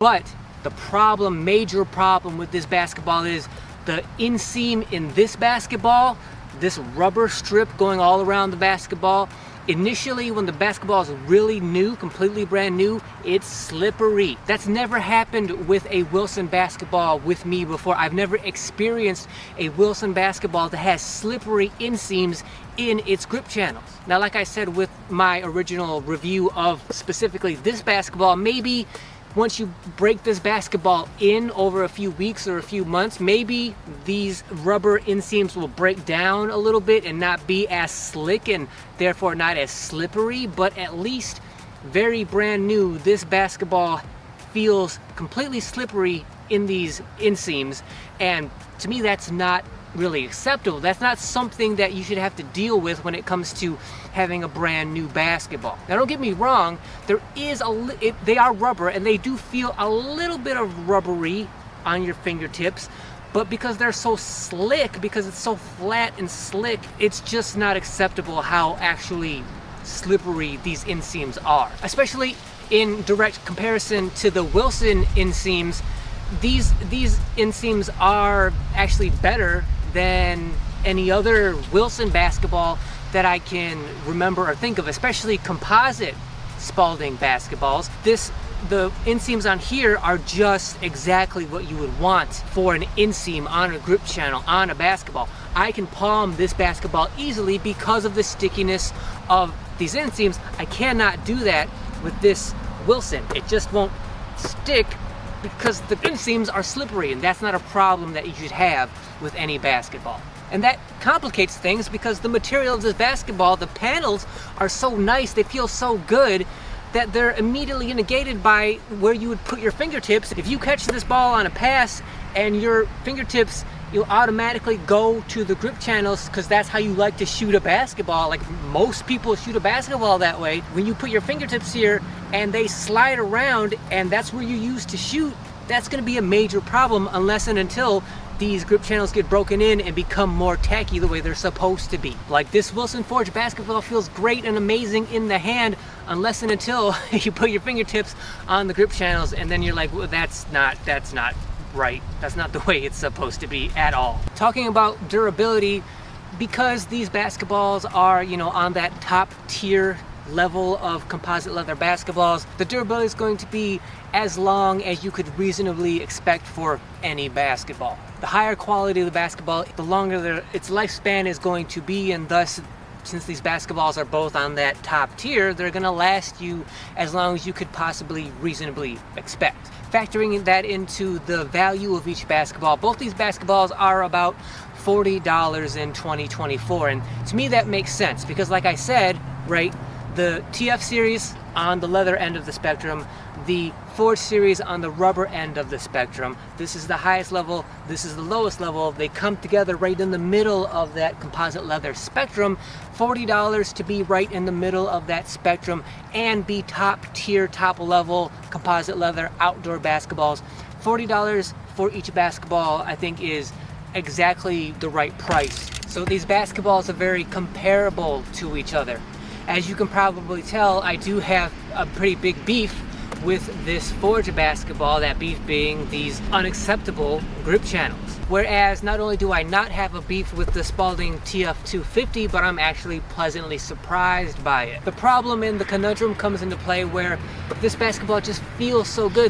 But the problem, major problem with this basketball is the inseam in this basketball, this rubber strip going all around the basketball. Initially, when the basketball is really new, completely brand new, it's slippery. That's never happened with a Wilson basketball with me before. I've never experienced a Wilson basketball that has slippery inseams in its grip channels. Now, like I said with my original review of specifically this basketball, maybe once you break this basketball in over a few weeks or a few months, maybe these rubber inseams will break down a little bit and not be as slick and therefore not as slippery. But at least very brand new, this basketball feels completely slippery in these inseams, and to me that's not really acceptable. That's not something that you should have to deal with when it comes to having a brand new basketball. Now, don't get me wrong, there is they are rubber and they do feel a little bit of rubbery on your fingertips, but because they're so slick, because it's so flat and slick, it's just not acceptable how actually slippery these inseams are, especially in direct comparison to the Wilson inseams. These inseams are actually better than any other Wilson basketball that I can remember or think of, especially composite Spalding basketballs. The inseams on here are just exactly what you would want for an inseam on a grip channel on a basketball. I can palm this basketball easily because of the stickiness of these inseams. I cannot do that with this Wilson. It just won't stick because the inseams are slippery, and that's not a problem that you should have with any basketball. And that complicates things because the material of this basketball, the panels are so nice, they feel so good, that they're immediately negated by where you would put your fingertips. If you catch this ball on a pass and your fingertips, you'll automatically go to the grip channels because that's how you like to shoot a basketball. Like most people shoot a basketball that way. When you put your fingertips here and they slide around and that's where you use to shoot, that's going to be a major problem unless and until these grip channels get broken in and become more tacky the way they're supposed to be. Like this Wilson Forge basketball feels great and amazing in the hand unless and until you put your fingertips on the grip channels, and then you're like, well, that's not right. That's not the way it's supposed to be at all. Talking about durability, because these basketballs are, on that top tier level of composite leather basketballs, the durability is going to be as long as you could reasonably expect for any basketball. The higher quality of the basketball, the longer its lifespan is going to be, and thus, since these basketballs are both on that top tier, they're going to last you as long as you could possibly reasonably expect. Factoring that into the value of each basketball, both these basketballs are about $40 in 2024, and to me that makes sense because, like I said, right, the TF series on the leather end of the spectrum, the Forge series on the rubber end of the spectrum. This is the highest level, this is the lowest level. They come together right in the middle of that composite leather spectrum. $40 to be right in the middle of that spectrum and be top tier, top level composite leather outdoor basketballs. $40 for each basketball, I think, is exactly the right price. So these basketballs are very comparable to each other. As you can probably tell, I do have a pretty big beef with this Forge basketball, that beef being these unacceptable grip channels. Whereas not only do I not have a beef with the Spalding TF-250, but I'm actually pleasantly surprised by it. The problem in the conundrum comes into play where this basketball just feels so good.